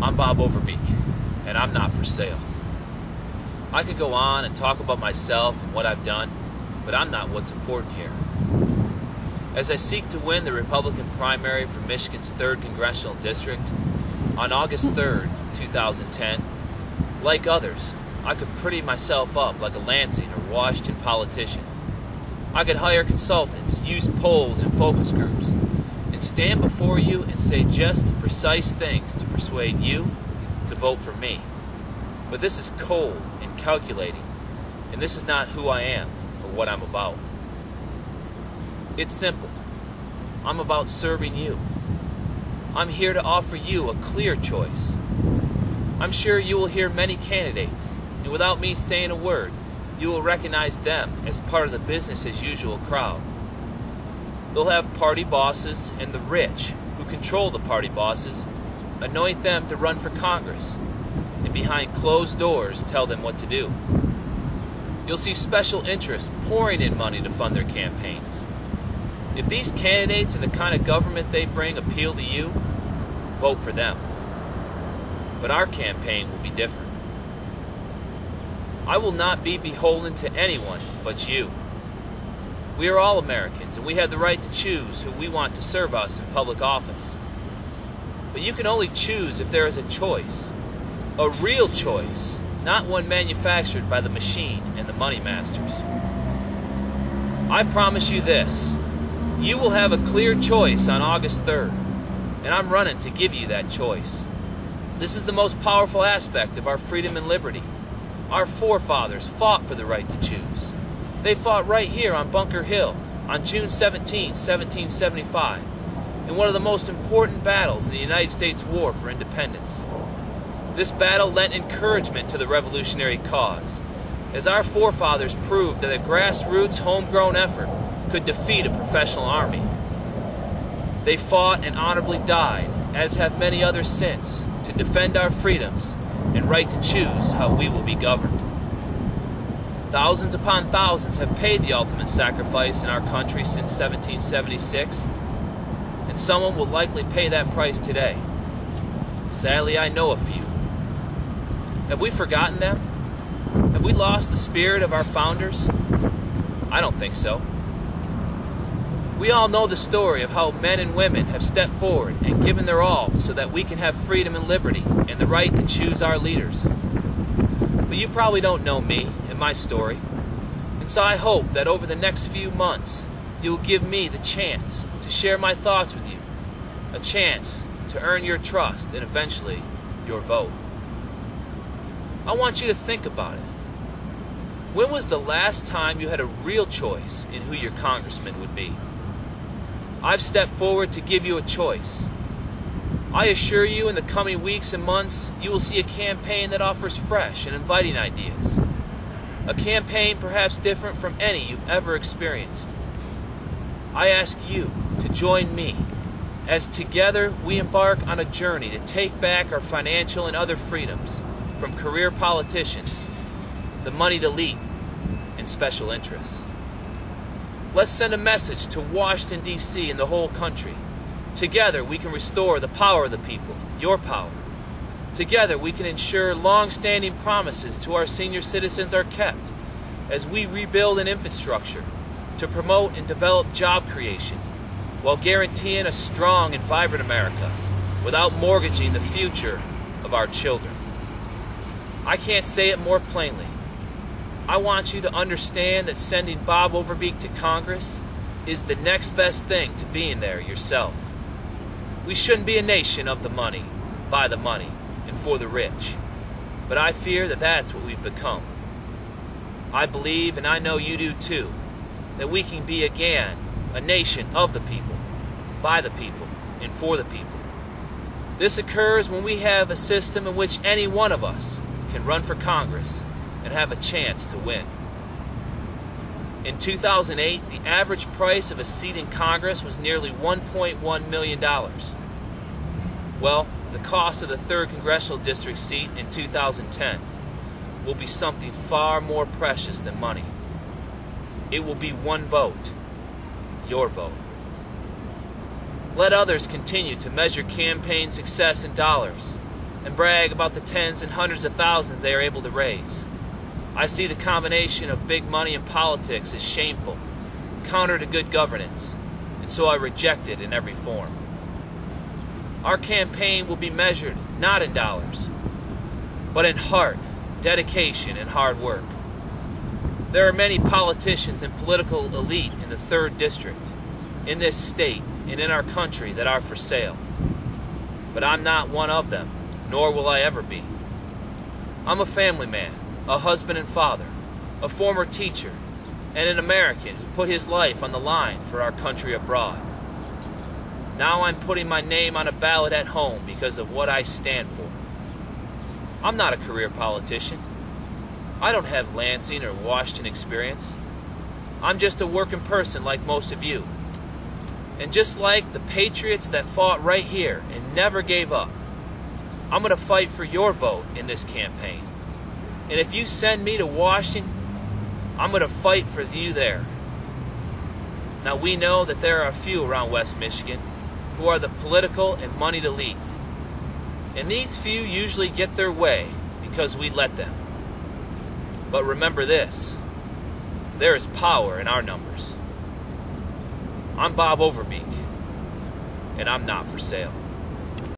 I'm Bob Overbeek, and I'm not for sale. I could go on and talk about myself and what I've done, but I'm not what's important here. As I seek to win the Republican primary for Michigan's 3rd Congressional District on August 3rd, 2010, like others, I could pretty myself up like a Lansing or Washington politician. I could hire consultants, use polls and focus groups, and stand before you and say just the precise things to persuade you to vote for me. But this is cold and calculating, and this is not who I am or what I'm about. It's simple. I'm about serving you. I'm here to offer you a clear choice. I'm sure you will hear many candidates, and without me saying a word, you will recognize them as part of the business-as-usual crowd. They'll have party bosses and the rich, who control the party bosses, anoint them to run for Congress, and behind closed doors tell them what to do. You'll see special interests pouring in money to fund their campaigns. If these candidates and the kind of government they bring appeal to you, vote for them. But our campaign will be different. I will not be beholden to anyone but you. We are all Americans, and we have the right to choose who we want to serve us in public office. But you can only choose if there is a choice, a real choice, not one manufactured by the machine and the money masters. I promise you this, you will have a clear choice on August 3rd, and I'm running to give you that choice. This is the most powerful aspect of our freedom and liberty. Our forefathers fought for the right to choose. They fought right here on Bunker Hill on June 17, 1775, in one of the most important battles in the United States War for Independence. This battle lent encouragement to the revolutionary cause, as our forefathers proved that a grassroots, homegrown effort could defeat a professional army. They fought and honorably died, as have many others since, to defend our freedoms and right to choose how we will be governed. Thousands upon thousands have paid the ultimate sacrifice in our country since 1776, and someone will likely pay that price today. Sadly, I know a few. Have we forgotten them? Have we lost the spirit of our founders? I don't think so. We all know the story of how men and women have stepped forward and given their all so that we can have freedom and liberty and the right to choose our leaders. But you probably don't know me and my story, and so I hope that over the next few months you will give me the chance to share my thoughts with you, a chance to earn your trust and eventually your vote. I want you to think about it. When was the last time you had a real choice in who your congressman would be? I've stepped forward to give you a choice. I assure you in the coming weeks and months, you will see a campaign that offers fresh and inviting ideas. A campaign perhaps different from any you've ever experienced. I ask you to join me as together we embark on a journey to take back our financial and other freedoms from career politicians, the moneyed elite, and special interests. Let's send a message to Washington, D.C. and the whole country. Together we can restore the power of the people, your power. Together we can ensure long-standing promises to our senior citizens are kept as we rebuild an infrastructure to promote and develop job creation while guaranteeing a strong and vibrant America without mortgaging the future of our children. I can't say it more plainly. I want you to understand that sending Bob Overbeek to Congress is the next best thing to being there yourself. We shouldn't be a nation of the money, by the money, and for the rich. But I fear that that's what we've become. I believe, and I know you do too, that we can be again a nation of the people, by the people, and for the people. This occurs when we have a system in which any one of us can run for Congress and have a chance to win. In 2008, the average price of a seat in Congress was nearly $1.1 million. Well, the cost of the 3rd Congressional District seat in 2010 will be something far more precious than money. It will be one vote, your vote. Let others continue to measure campaign success in dollars, and brag about the tens and hundreds of thousands they are able to raise. I see the combination of big money and politics as shameful, counter to good governance, and so I reject it in every form. Our campaign will be measured not in dollars, but in heart, dedication, and hard work. There are many politicians and political elite in the 3rd District, in this state, and in our country that are for sale. But I'm not one of them, nor will I ever be. I'm a family man, a husband and father, a former teacher, and an American who put his life on the line for our country abroad. Now I'm putting my name on a ballot at home because of what I stand for. I'm not a career politician. I don't have Lansing or Washington experience. I'm just a working person like most of you. And just like the patriots that fought right here and never gave up, I'm going to fight for your vote in this campaign. And if you send me to Washington, I'm going to fight for you there. Now we know that there are a few around West Michigan who are the political and moneyed elites. And these few usually get their way because we let them. But remember this, there is power in our numbers. I'm Bob Overbeek, and I'm not for sale.